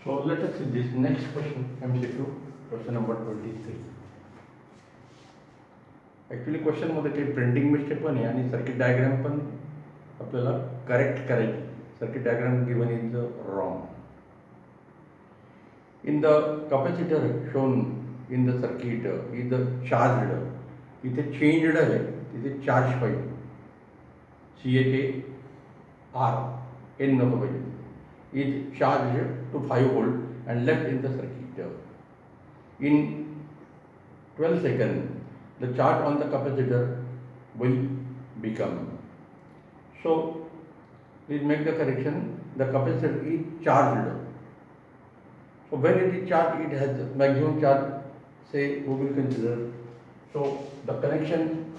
So let us see this next question, MCQ, question number 23. Actually क्वेश्चनमध्ये काही printing mistake पण आहे आणि circuit diagram पण आपल्याला करेक्ट करायची. Circuit diagram given is wrong. In the capacitor shown in the circuit is charged. इथे changed आहे, तिथे चार्ज पाहिजे. CHAR N नको पाहिजे. is charged to 5 volt and left in the circuit. In 12 seconds, the charge on the capacitor will become. So, please make the correction. The capacitor is charged. So, when it is charged, it has maximum charge. Say, we will consider. So, the correction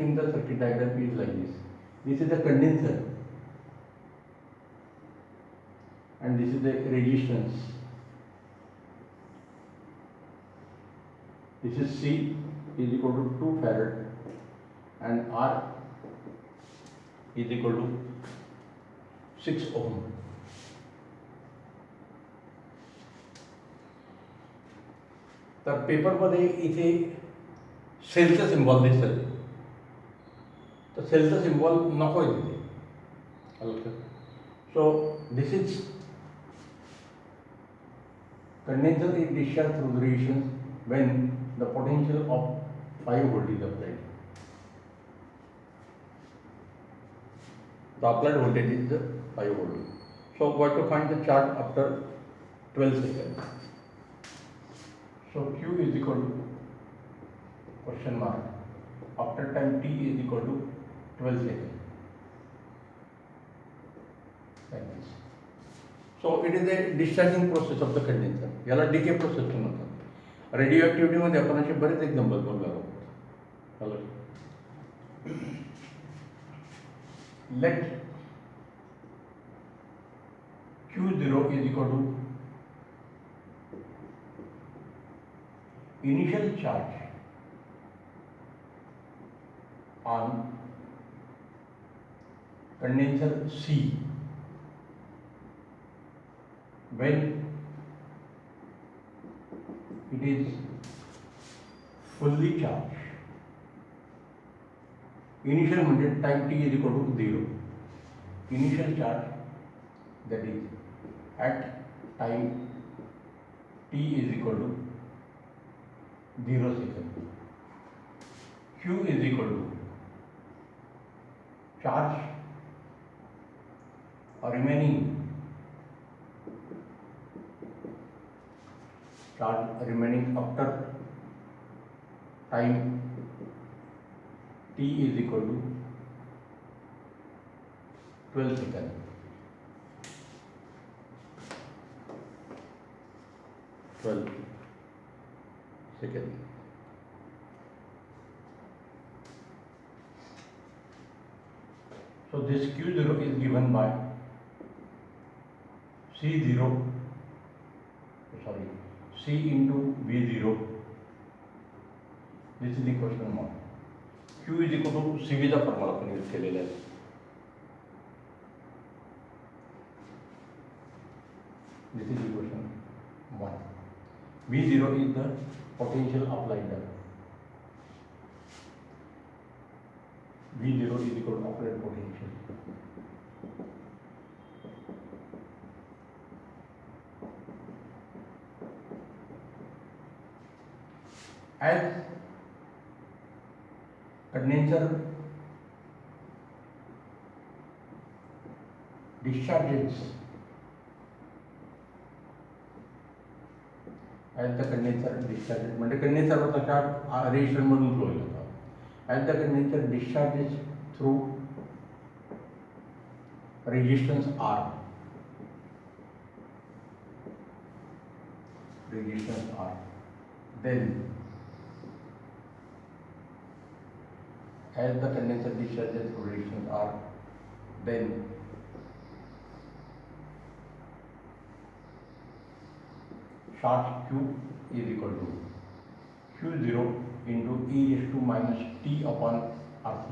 in the circuit diagram is like this. This is the condenser. And this is the resistance. This is C is equal to 2 farad and R is equal to 6 ohm. तर पेपरमध्ये इथे सेलचं symbol दिसेल, तर सेलचं symbol नको आहे तिथे. So this is condenser is discharged through the resistance when the potential of 5 volt is applied. The applied voltage is 5 volt. So we have to find the charge after 12 seconds. So Q is equal to question mark after time t is equal to 12 seconds. Like this. So it is a discharging process of the condenser. याला decay process पण म्हणतात. Radio ॲक्टिव्हिटीमध्ये आपण असे बरेच example बघणार आहोत. Let Q0 is equal to initial charge on condenser C when it is fully charged. Initial म्हणजे time t is equal to 0. Initial charge, that is at time t is equal to 0 second. Q is equal to charge remaining after time t is equal to 12 seconds. 12 seconds. So this Q0 is given by C into V0. This is the question mark. Q is equal to CV चा formula आपण use केलेला आहे. This is the question 1. V0 is the potential applied. V0 is equal to applied potential. As condenser discharges, म्हणजे कंडेन्सरचा charge रेजिस्टरमधून flow होतो. As the condenser discharges through resistance R, then as the condenser discharges through resistance R, then charge Q is equal to Q0 into e raised to minus t upon RC.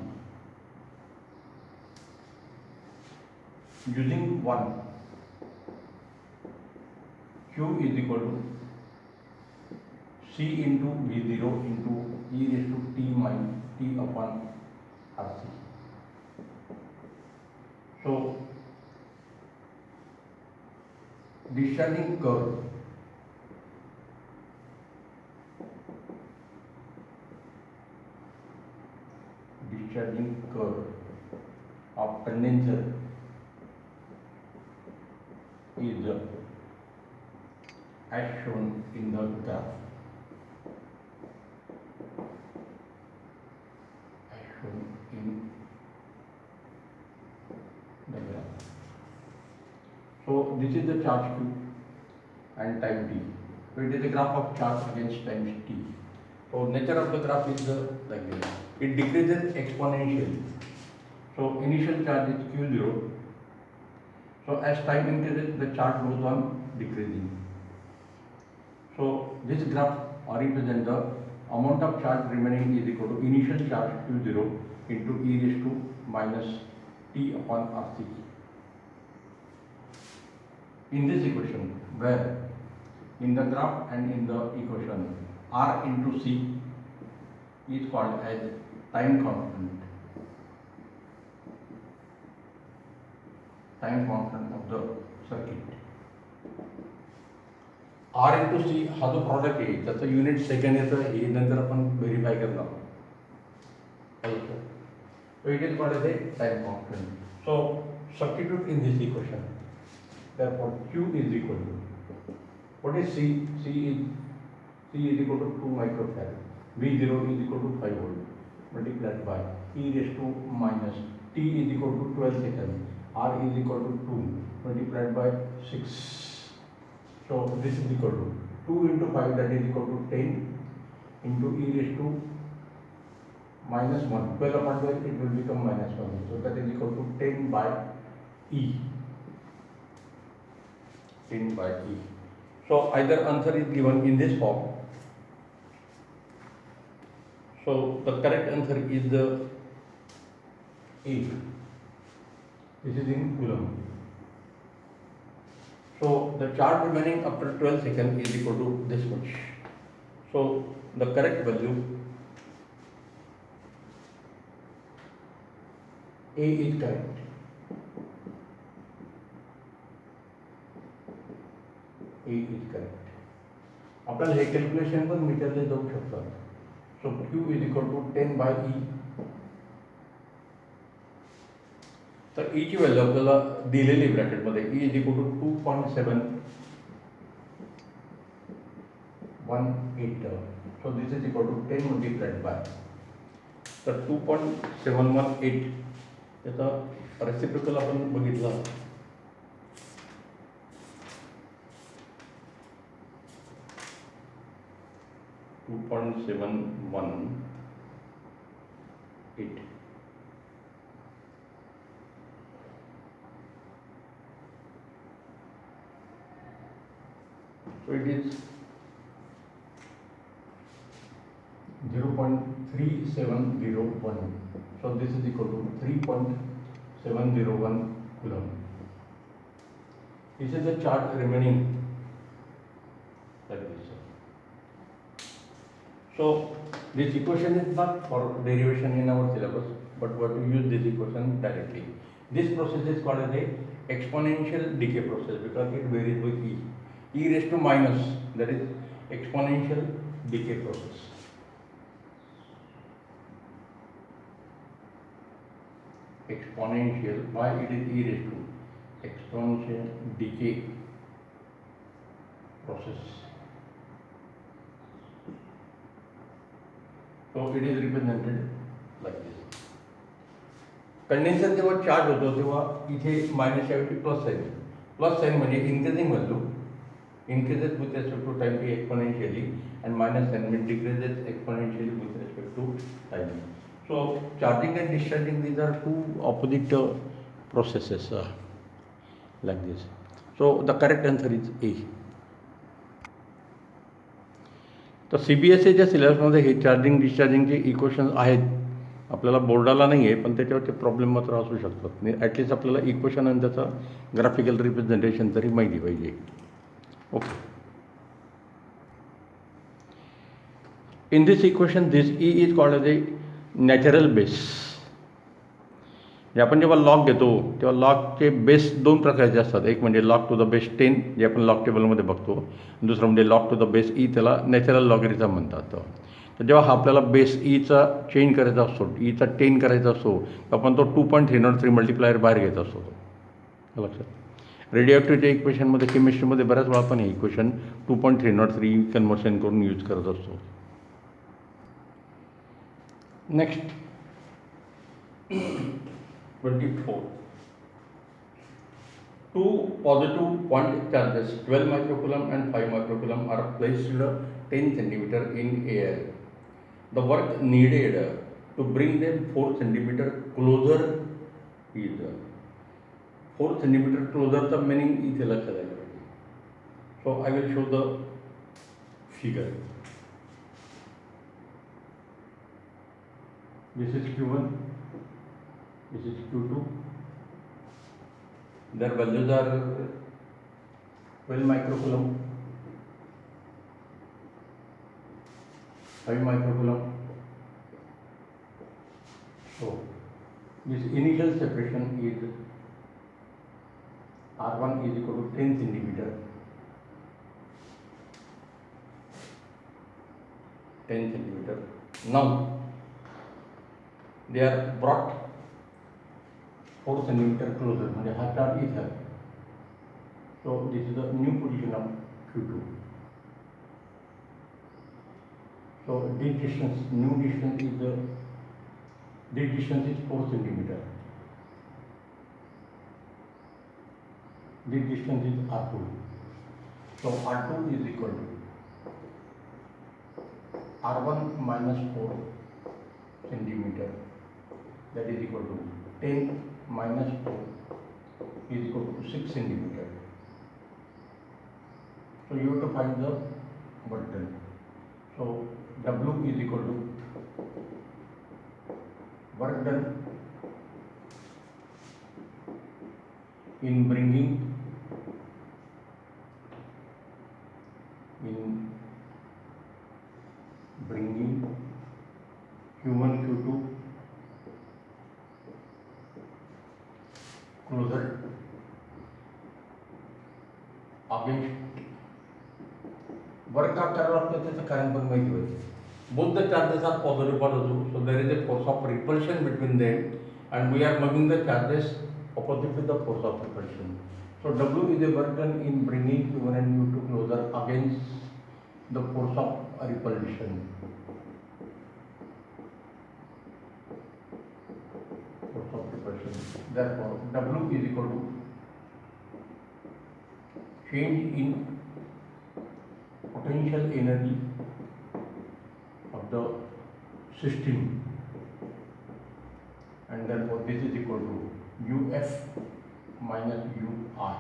Using 1 Q is equal to C into V0 into e raised to t minus t upon RC. So discharging curve of condenser is as shown in the graph. So this is the charge Q and time t. So it is a graph of charge against time t. So nature of the graph is like this. It decreases exponentially. So initial charge is Q0. So as time increases, the charge goes on decreasing. So this graph represents the amount of charge remaining is equal to initial charge Q0 into e raised to minus t upon RC. In this equation, where in the graph and in the equation R into C is called as time constant of the circuit. R into C हा जो product आहे त्याचं unit second येतं हे नंतर आपण verify करणार आहोत. So it is called as a time constant. So substitute in this equation. Therefore Q is equal to, what is C? C is equal to 2 microfarad. V0 is equal to 5 volt multiplied by e raised to minus t is equal to 12 seconds. R is equal to 2 multiplied by 6. So this is equal to 2 into 5, that is equal to 10 into e raised to minus 1. 12 upon 12 it will become minus 1. So that is equal to 10 by E. 10 by E. So either answer is given in this form. So the correct answer is the A. This is in Coulomb. So the charge remaining after 12 seconds is equal to this much. So the correct value A is correct. A is correct. आपल्याला हे calculation पण मीटरने जाऊ शकतात. So Q is equal to 10 by E. तर E ची value आपल्याला दिलेली ब्रॅकेटमध्ये E is equal to 2.718. So this is equal to 10 multiplied by. तर 2.718 त्याचा रेसिप्रोकल आपण बघितला. 2.718. So it is 0.3701. So this is equal to 3.701 Coulomb. This is the charge remaining like this. So this equation is not for derivation in our syllabus, but we have to use this equation directly. This process is called as a exponential decay process because it varies with E. E raised to minus, that is exponential decay process. Exponential, why it is E raised to? Exponential decay process. So it is represented like this. Condenser जेव्हा charge होतो तेव्हा इथे minus ऐवजी plus sign. Plus sign म्हणजे increasing value increases with respect to time t exponentially, and minus sign means decreases exponentially with respect to time. So charging and discharging, these are two opposite processes like this. So the correct answer is A. तर CBSEच्या सिलेबसमध्ये हे charging डिस्चार्जिंगचे equations आहेत. आपल्याला बोर्डाला नाही आहे, पण त्याच्यावरचे problem मात्र असू शकतात. At least आपल्याला इक्वेशन आणि त्याचं ग्राफिकल रिप्रेझेंटेशन तरी माहिती पाहिजे. Okay. In this equation, this E is called as a natural base. आपण जेव्हा लॉग घेतो तेव्हा लॉगचे बेस दोन प्रकारचे असतात. एक म्हणजे लॉग टू द बेस 10 जे आपण लॉग टेबलमध्ये बघतो, दुसरं म्हणजे लॉग टू द बेस ई, त्याला नॅचरल लॉगरिथम म्हणतात. तर जेव्हा हा आपल्याला बेस ईचा चेंज करायचा असतो, ईचा 10 करायचा असतो, आपण तो 2.303 मल्टिप्लायर बाहेर घेत असतो. लक्षात. रेडिओॲक्टिव्हिटी इक्वेशनमध्ये, केमिस्ट्रीमध्ये बऱ्याच वेळा आपण हे इक्वेशन 2.303 कन्वर्शन करून यूज करत असतो. Next 24. Two positive point charges 12 microcoulomb and 5 microcoulomb are placed 10 centimeter in air. The work needed to bring them 4 centimeter closer is 4 centimeter closer. The meaning is लक्षात आलं पाहिजे. So I will show the figure. This is Q1. This is Q2. Their values are 12 microcoulomb, 5 microcoulomb. So this initial separation is R1 is equal to 10 centimeter. 10 centimeter. Now they are brought 4 centimeter closer. म्हणजे हा chart इथे आहे. So this is the new position of Q2. So this distance, new distance is this distance is 4 centimeter. This distance is R2. So R2 is equal to R1 minus 4 centimeter. That is equal to 10 minus 4 is equal to 6 centimeter. So you have to find the work done. So W is equal to work done in bringing Q1 Q2 closer against work का करावं लागतं त्याचं कारण पण माहिती पाहिजे. Both the charges are positive positive, so there is a force of repulsion between them, and we are moving the charges opposite with the force of repulsion. So W is a work done in bringing Q1 and Q2 closer against the force of repulsion. Therefore, W is equal to change in potential energy of the system, and therefore this is equal to UF minus UI.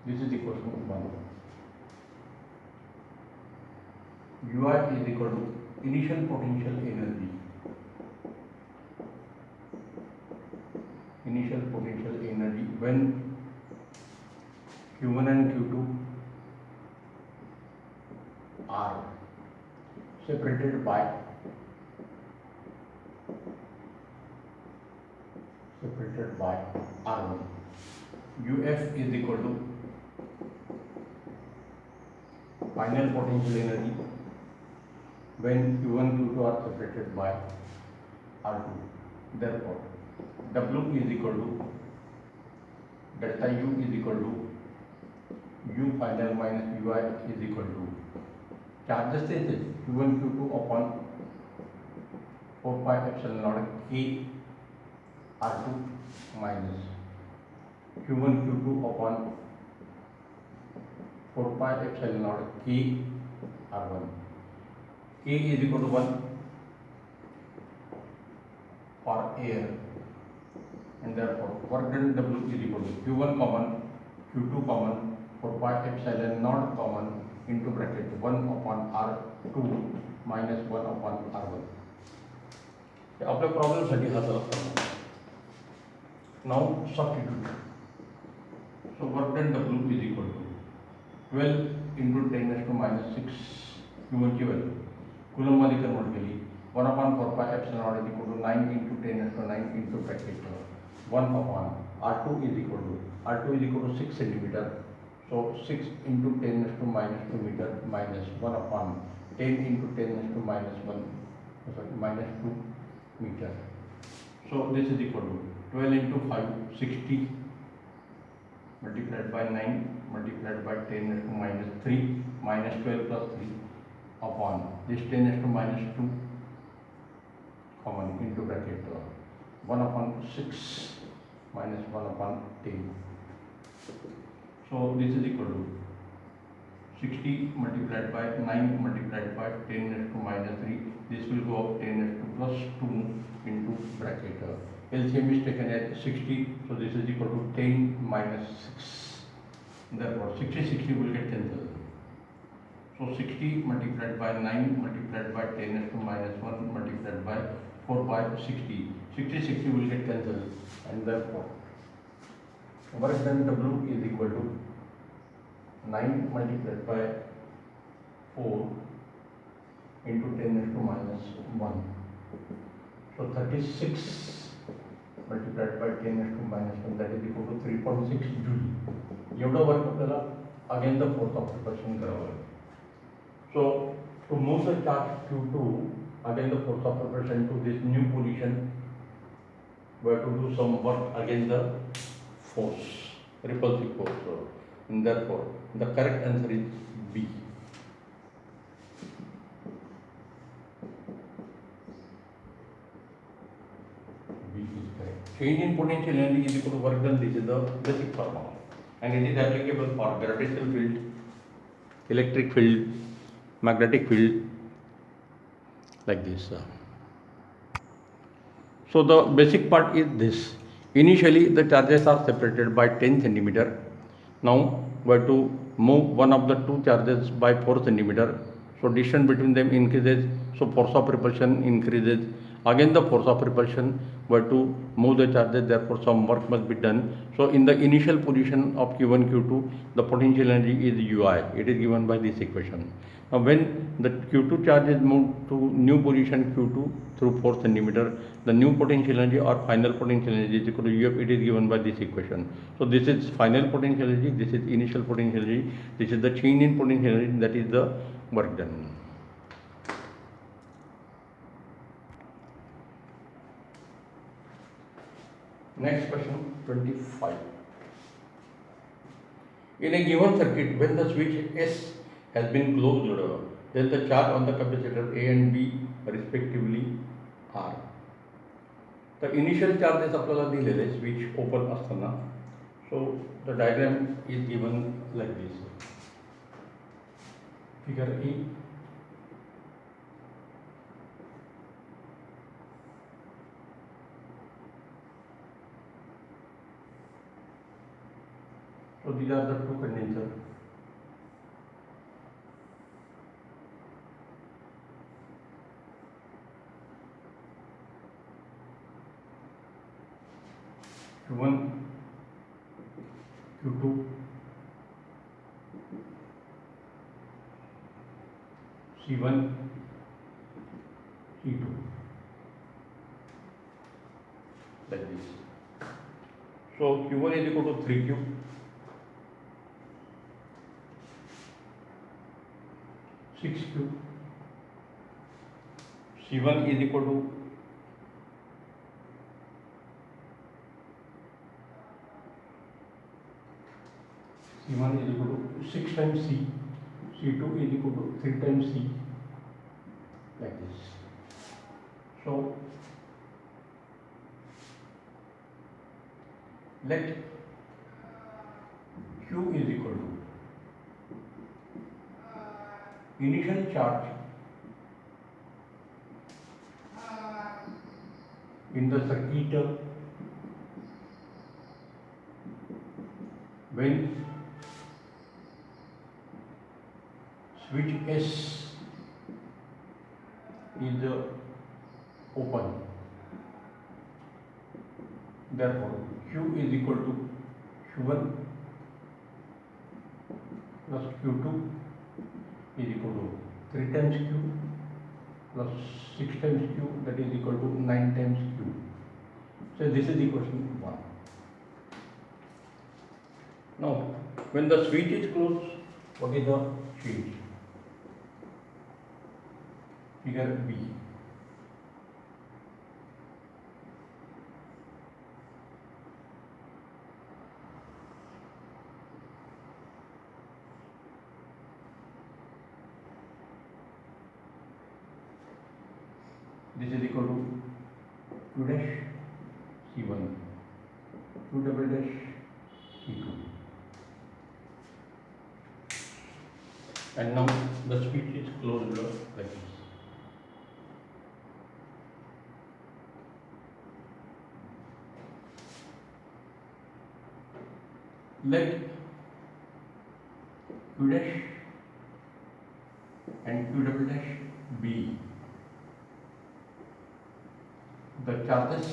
This is equation 1. UI is equal to initial potential energy. Initial potential energy when Q1 and Q2 are separated by R1. UF is equal to final potential energy when Q1 Q2 are separated by R2. Therefore W is equal to delta U is equal to U final minus UI is equal to charges is Q1 Q2 upon 4 pi epsilon naught K R2 minus Q1 Q2 upon 4 pi epsilon naught K R1. K is equal to 1 for air, and therefore work done W is equal to Q1 common, Q2 common, 4 pi epsilon naught common into bracket 1 upon R2 minus 1 upon R1. आपल्या problem साठी हा झाला. Now substitute. So work done W is equal to 12 into 10 raised to minus 6 Q1 ची value कुलममध्ये convert केली 1/4πε0 is equal to 9 into 10 raised to 9 into bracket 1 upon R2 is equal to 6 centimeter. So 6 into 10 raised to minus 2 meter minus 1 upon 10 into 10 raised to minus 2 meter. So this is equal to 12 into 5 60 multiplied by 9 multiplied by 10 raised to minus 3 minus 12 plus 3 upon this 10 raised to minus 2 common into bracket 1 upon 6 minus 1 upon 10. So this is equal to 60 multiplied by 9 multiplied by 10 raised to minus 3. This will go up 10 raised to plus 2 into bracket. LCM is taken as 60. So this is equal to 10 minus 6. Therefore 60 will get cancelled. So 60 multiplied by 9 multiplied by 10 raised to minus 1 multiplied by 4 by 60. 60 will get cancelled, and therefore work done W is equal to 9 multiplied by 4 into 10 raised to minus 1. So 36 multiplied by 10 raised to minus 1, that is equal to 3.6 joule. एवढा work आपल्याला again the force of preparation करावं लागेल. So to move the charge Q2 again the force of propulsion to this new position, we have to do some work against the force, repulsive force. And therefore the correct answer is B. B is correct. Change in potential energy is equal to work done. This is the basic formula, and it is applicable for gravitational field, electric field, magnetic field, like this. So the basic part is this. Initially the charges are separated by 10 centimeter. Now we have to move one of the two charges by 4 centimeter. So distance between them increases, so force of repulsion increases. Again the force of repulsion, we have to move the charges, therefore some work must be done. So in the initial position of Q1 Q2, the potential energy is Ui. It is given by this equation. Now when the Q2 charge is moved to new position Q2 through 4 centimeter, the new potential energy or final potential energy is equal to Uf. It is given by this equation. So this is final potential energy, this is initial potential energy, this is the change in potential energy, that is the work done. Next question 25. In a given circuit, when the switch S has been closed, then the charge on the capacitor A and B respectively are. The initial charges आपल्याला दिलेले switch open असताना. So the diagram is given like this. Figure E. So these are the two condensers. Q1, Q2, C1, C2, like this. So Q1 is equal to 3Q, (6Q), C1 is equal to C1 is equal to 6 times C, C2 is equal to 3 times C, like this. So let Q is equal to initial charge in the circuit when switch S is open. Therefore Q is equal to Q1 plus Q2 is equal to 3 times q plus 6 times q, that is equal to 9 times q. So this is equation 1. Now, when the switch is closed, what is the change? Figure B. This is equal to q dash C1, q double dash C2. And now the switch is closed like this. Let q dash and q double dash be the charges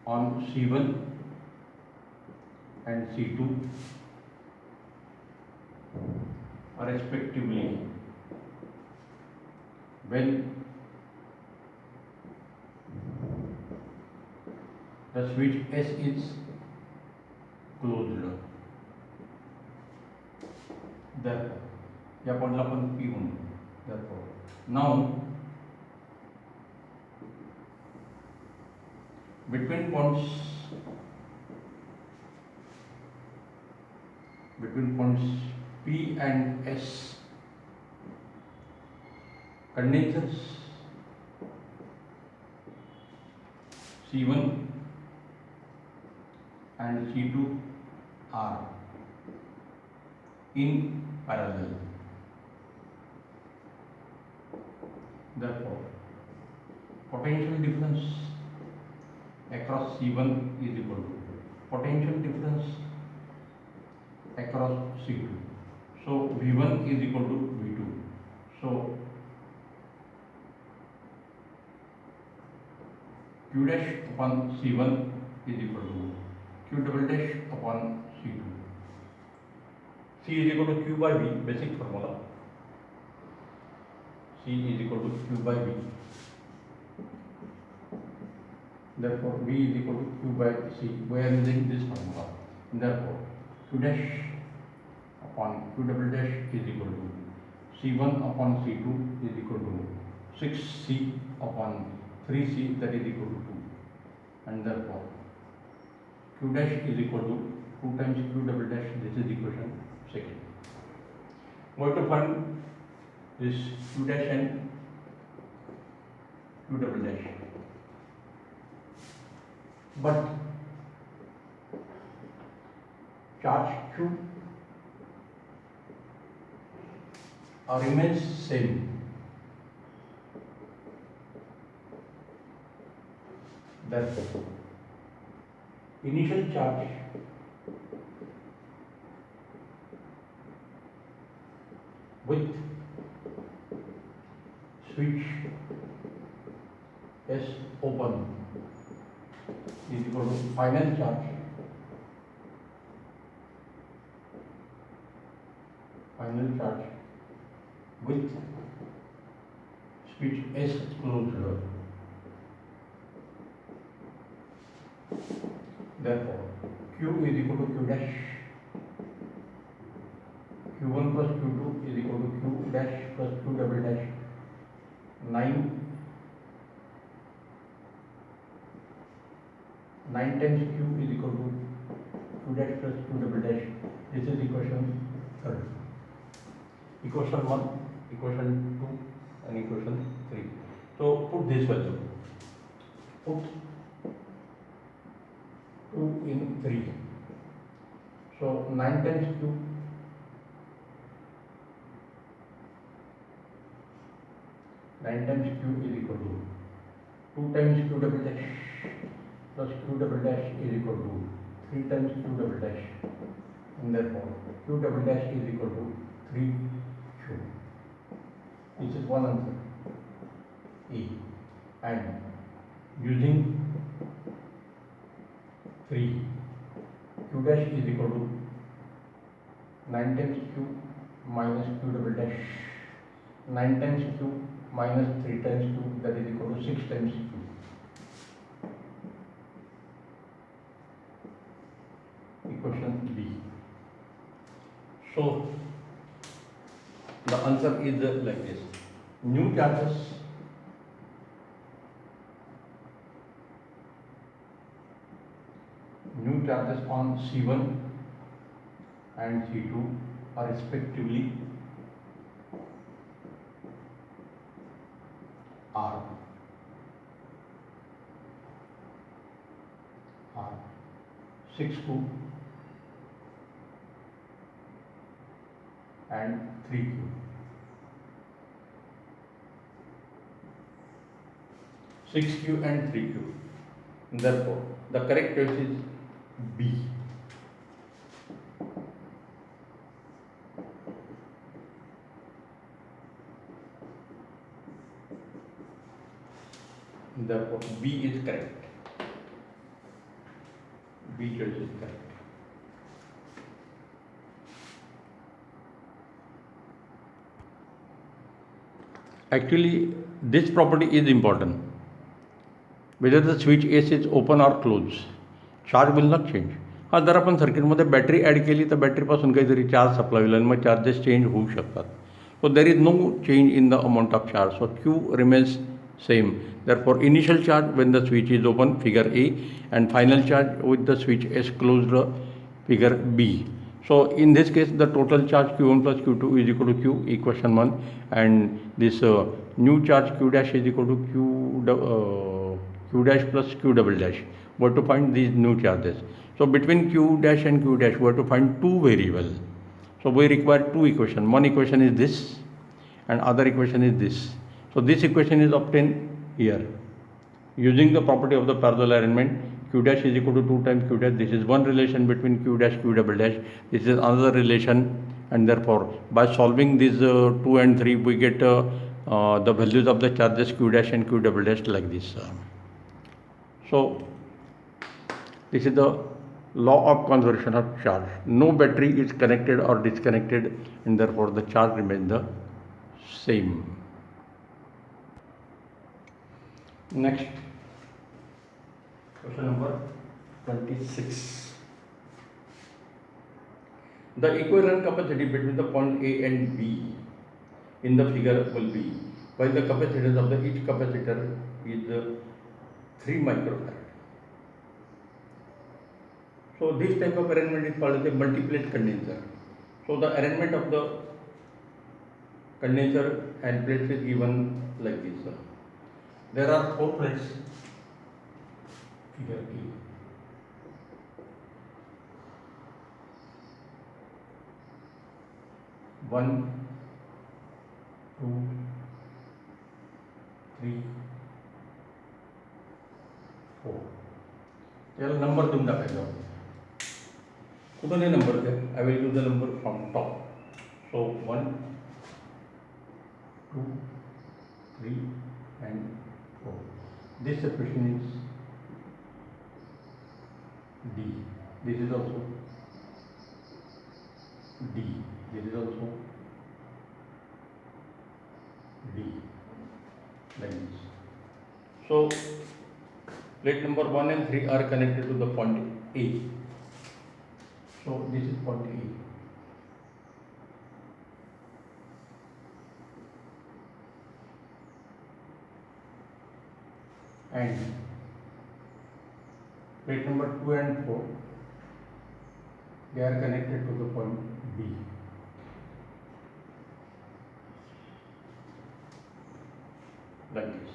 on C1 and C2 respectively when the switch S is closed. Therefore, या पॉइंटला आपण P म्हणू. Therefore, now between points P and S, condensers C1 and C2 are in parallel. Therefore, potential difference across C1 is equal to potential difference across C2. So V1 is equal to V2. So Q dash upon C1 is equal to Q double dash upon C2. C is equal to Q by V, basic formula. C is equal to Q by V. Therefore, V is equal to Q by C. We are using this formula. Therefore, Q dash upon Q double dash is equal to C1 upon C2 is equal to 6C upon 3C, that is equal to 2. And therefore, Q dash is equal to 2 times Q double dash. This is equation 2. We have to find this Q dash and Q double dash. But charge Q remains same. Therefore, initial charge with switch S open is equal to final charge with switch S closed. Therefore, Q is equal to Q dash, Q1 plus Q2 is equal to Q dash plus Q double dash. 9 times Q is equal to Q dash plus Q double dash. This is equation 3. Equation 1, equation 2 and equation 3. So put this value. Put 2 in 3. So 9 times Q is equal to 2 times Q double dash plus Q double dash is equal to 3 times Q double dash. And therefore, Q double dash is equal to 3Q. This is one answer. E. And using 3, Q dash is equal to 9 times Q minus Q double dash. 9 times q minus 3 times q, that is equal to 6 times q. Equation B. So the answer is like this. New charges on C1 and C2 are respectively R 6q and 3q. 6q and 3q. Therefore, the correct choice is B. Therefore, B is correct. B choice is correct. Actually, this property is important. Whether the switch S is open or closed, charge will not change. हा जर आपण सर्किटमध्ये battery add केली तर बॅटरीपासून काहीतरी charge supply होईल आणि मग charges change होऊ शकतात. So there is no change in the amount of charge. So Q remains same. Therefore, initial charge when the switch is open, figure A, and final charge with the switch S closed, figure B. So in this case, the total charge Q1 plus Q2 is equal to Q, equation 1, and this new charge Q dash is equal to Q dash plus Q double dash. We have to find these new charges. So between Q dash and Q dash, we have to find two variables. So we require two equations. One equation is this, and other equation is this. So this equation is obtained here using the property of the parallel arrangement. Q dash is equal to 2 times Q dash. This is one relation between Q dash Q double dash. This is another relation, and therefore by solving these 2 and 3 we get the values of the charges Q dash and Q double dash like this. So this is the law of conservation of charge. No battery is connected or disconnected, and therefore the charge remains the same. Next, question number 26. The equivalent capacity between the point A and B in the figure will be, while the capacitance of each capacitor is 3 microfarad. So this type of arrangement is called as a multi-plate condenser. So the arrangement of the condenser and plates is given like this. There are 4 plates, figure A. 1, 2, 3, 4. त्याला number देऊन टाकायचा. कुठूनही number द्या. I will give the number from top. So 1, 2, 3 and 4. This equation is D. This is also D. This is also D. Like this. So plate number 1 and 3 are connected to the point A. So this is point A. And plate number 2 and 4, they are connected to the point B. Like this.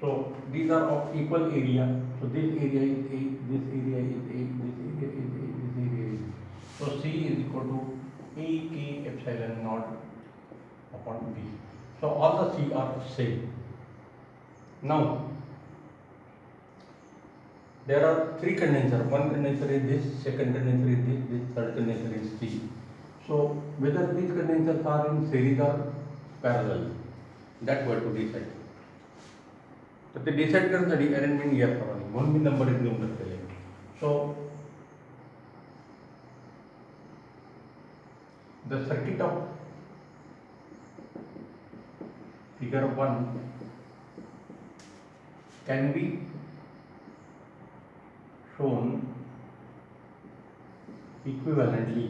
So these are of equal area. So this area is A, this area is A, this area is A, this area is A. So C is equal to A K epsilon naught upon B. So all the C are same. Now there are 3 condensers. One condenser is this, second condenser is this, third condenser is C. So whether these condensers are in series or parallel, that we have to decide. तर ते decide करण्यासाठी arrangement याप्रमाणे म्हणून मी number देऊन टाकलेले. So the circuit of figure 1 can be shown equivalently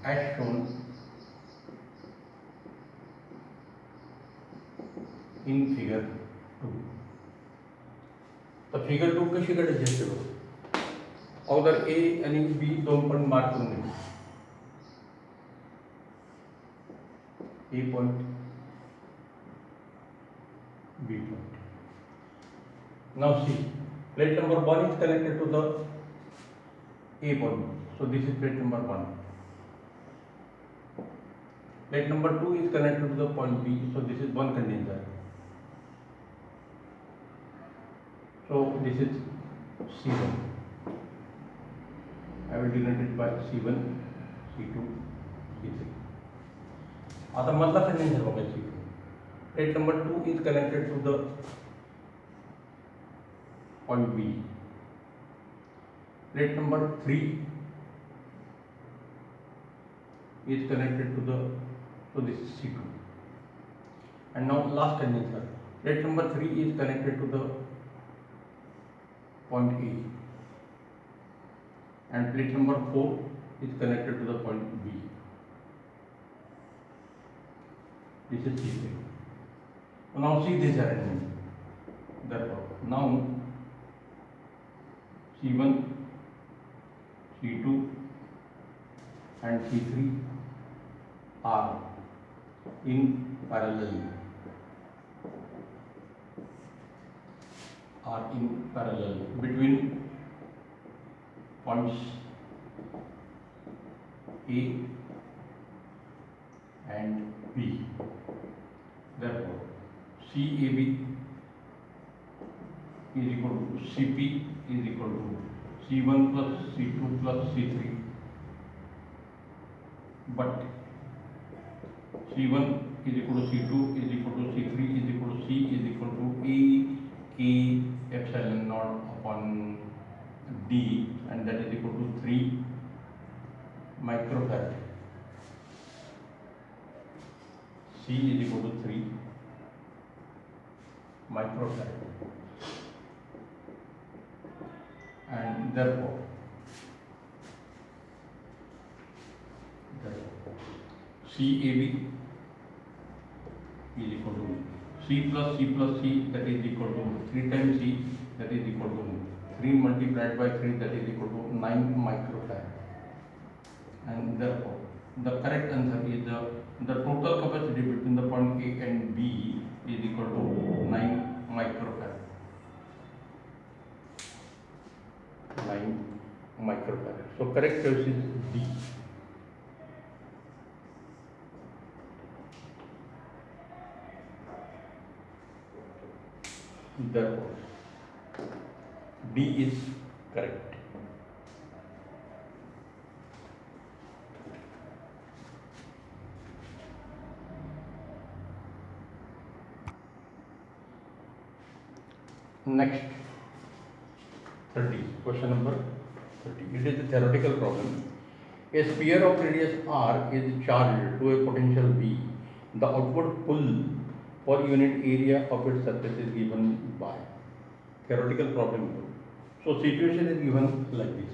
as shown in figure 2. तर figure 2 कशी काढायची बघ. अगोदर ए आणि बी दोन पॉईंट मार्क करून घ्यायचे. ए point, B point. Now see, plate number 1 is connected to the A point. So this is plate number 1. Plate number 2 is connected to the point B. So this is one condenser. So this is C1. I will denote it by C1, C2, C3. आता मधला condenser बघायची. Plate number 2 is connected to the point B. Plate number 3 is connected to the, so this is C2. And now last condenser. Plate number 3 is connected to the point A. And plate number 4 is connected to the point B. This is C3. Now see this arrangement. Therefore, now C1, C2 and C3 are in parallel. Between points A and B. Therefore, CAB is equal to CP is equal to C1 plus C2 plus C3, but C1 is equal to C2 is equal to C3 is equal to C is equal to A K epsilon naught upon D, and that is equal to 3 microfarad. C is equal to 3 microfarad, and therefore CAB is equal to C plus C plus C, that is equal to 3 times C, that is equal to 3 multiplied by 3, that is equal to 9 microfarad, and therefore the correct answer is the total capacity between the point A and B is equal to 9 microfarad. 9 microfarad. So correct choice is D. Therefore, D is correct. Next, 30. Question number 30. It is a theoretical problem. A sphere of radius r is charged to a potential V. The outward pull per unit area of its surface is given by. Theoretical problem. So situation is given like this.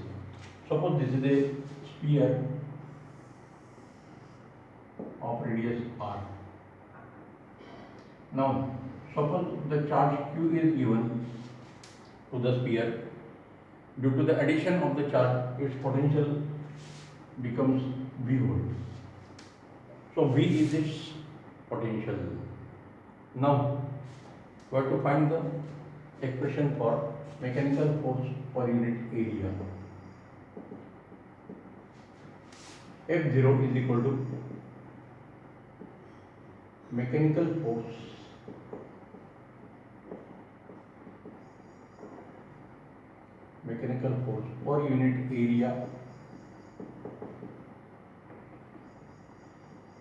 Suppose this is a sphere of radius r. Now suppose the charge q is given to the sphere. Due to the addition of the charge, its potential becomes V volt. So V is its potential. Now we have to find the expression for mechanical force per unit area. F0 is equal to mechanical force per unit area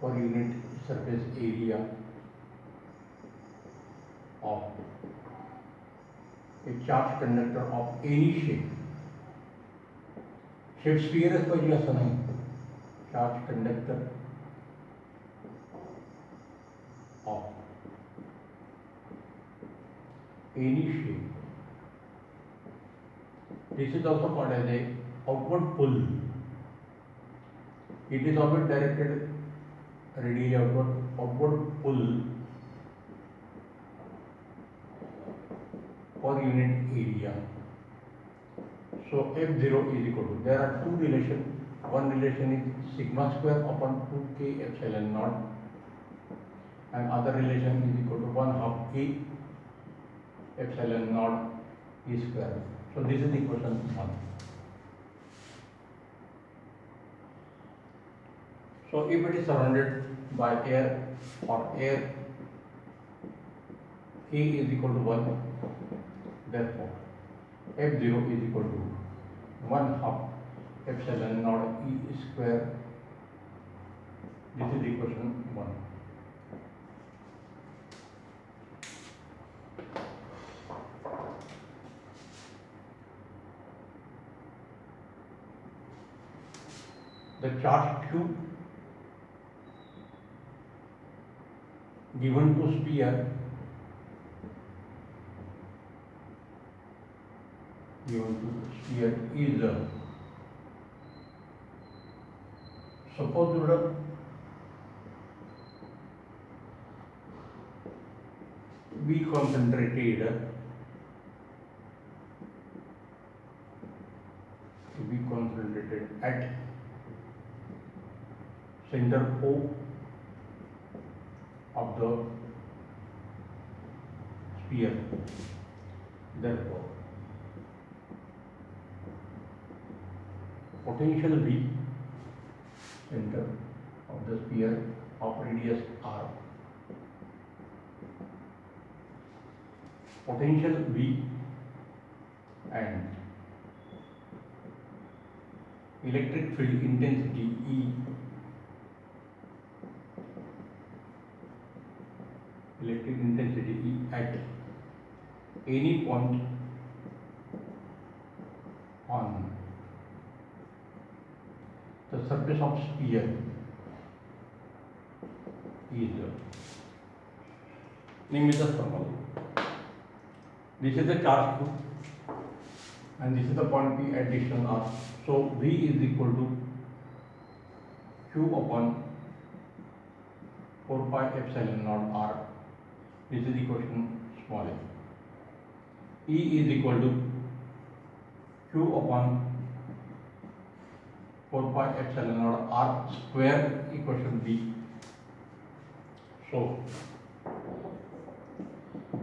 per unit surface area of a charged conductor of any shape. Shape sphere पाहिजे असं नाही, charge conductor of any shape. This is also called as a outward pull. It is always directed radially outward. Outward pull per unit area. So F0 is equal to, there are two relations. One relation is sigma square upon 2k epsilon naught, and other relation is equal to 1 half k epsilon naught E square. So this is equation 1. So if it is surrounded by air, or air k is equal to 1, therefore F0 is equal to 1 half epsilon naught E square. This is equation 1. The charge Q given to sphere is supposed be concentrated at center O of the sphere. Therefore, potential V, center of the sphere of radius R, potential V and electric field intensity E, at any point on the surface of sphere is Nimitta thermal. This is the charge Q and this is the point P at distance R. So V is equal to Q upon 4 pi epsilon naught R. This is equation small a. E is equal to Q upon 4 pi epsilon naught R square, equation B. So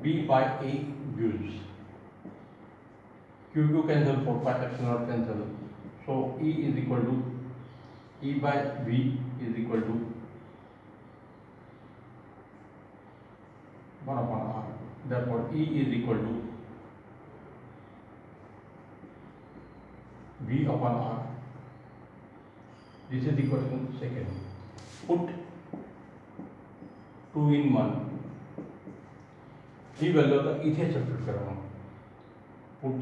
B by A gives Q cancel, 4 pi epsilon naught cancel. So E is equal to E by V is equal to 1 upon R. Therefore, E is equal to V upon R. This is equation second. Put 2 in 1. He value आता इथे substitute करा. Put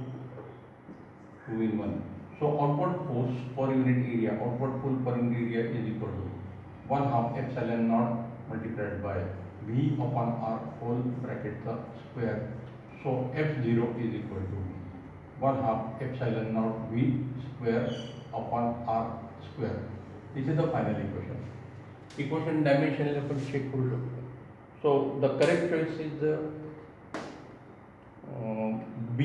2 in 1. So outward force per unit area, outward pull per unit area is equal to 1 half epsilon naught multiplied by V upon R whole bracket the square. So F0 is equal to 1 half epsilon naught V square upon R square. This is the final equation. Equation dimension level check करू शकतो. So the correct choice is B.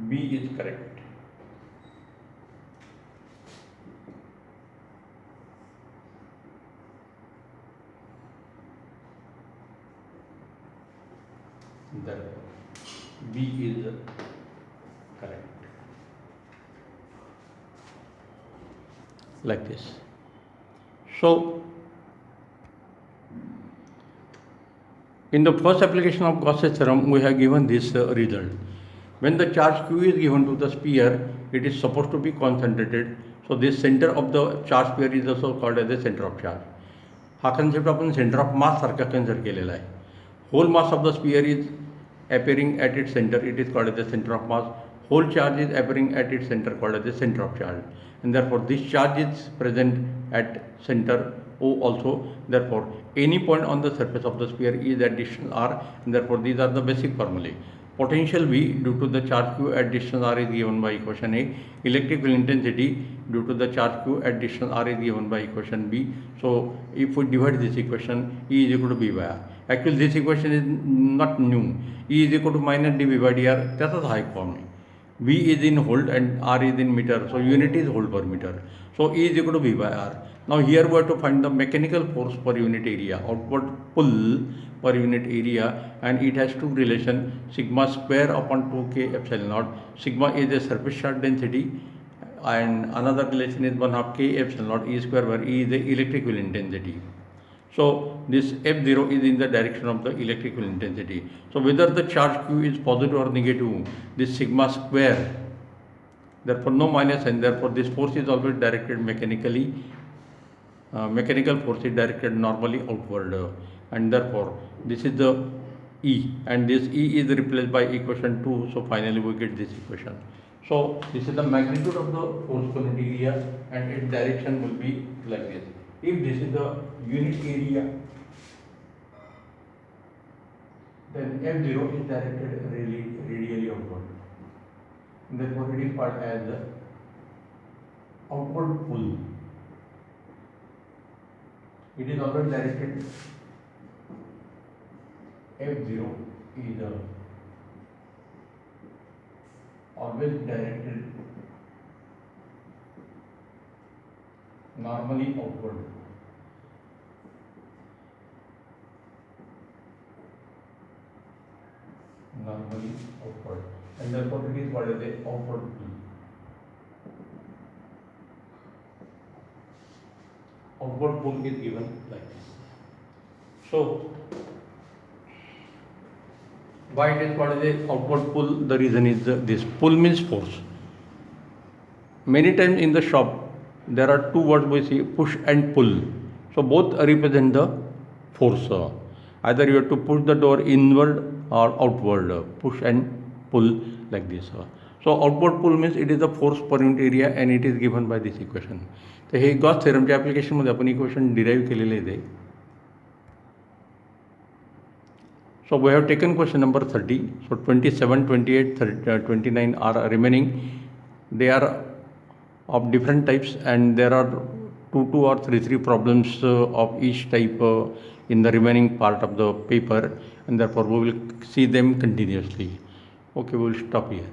B is correct. Therefore, B is correct. Like this. So, in the first application of Gauss's theorem, we have given this result. When the charge Q is given to the sphere, it is supposed to be concentrated. So, this center of the charge sphere is also called as the center of charge. हा concept आपण center of mass सारखा consider केलेला आहे. Whole mass of the sphere is appearing at its center. It is called as the center of mass. whole charge is appearing at its center called as the center of charge, and therefore this charge is present at center O also. Therefore any point on the surface of the sphere is at distance r, and therefore these are the basic formulae. Potential V due to the charge q at distance r is given by equation A. Electrical intensity due to the charge q at distance r is given by equation B. So if we divide this equation, E is equal to B by R. Actually this equation is not new. E is equal to minus dV by dr. That is high form. V is in volt and R is in meter. So unit is volt per meter. So E is equal to V by R. Now here we have to find the mechanical force per unit area, outward pull per unit area, and it has two relation, sigma square upon 2k epsilon naught. Sigma is the surface charge density and another relation is 1/2 k epsilon naught E square, where E is the electrical intensity. So this F0 is in the direction of the electrical intensity. So whether the charge q is positive or negative, this sigma square, therefore no minus, and therefore this force is always directed mechanically. Mechanical force is directed normally outward, and therefore this is the E, and this E is replaced by equation 2. So finally we get this equation. So this is the magnitude of the force per unit area, and its direction will be like this. If this is the unit area, then F0 is directed radially outward. Therefore it is called as the outward pull. It is always directed, F0 is always directed normally outward. Normally outward, and therefore it is called as the outward pull. Outward pull is given like this. So why it is called as a outward pull? The reason is this: pull means force. Many times in the shop there are two words we see, push and pull. So both represent the force. Either you have to push the door inward or outward, push and pull like this. So outward pull means it is the force per unit area, and it is given by this equation. तर हे Gauss थेरमच्या ॲप्लिकेशनमध्ये आपण equation derive केलेले आहे. So we have taken question number 30. So 27, 28, 30, 29 are remaining. They are of different types, and there are two or three problems of each type in the remaining part of the paper, and therefore we will see them continuously. Okay, we will stop here.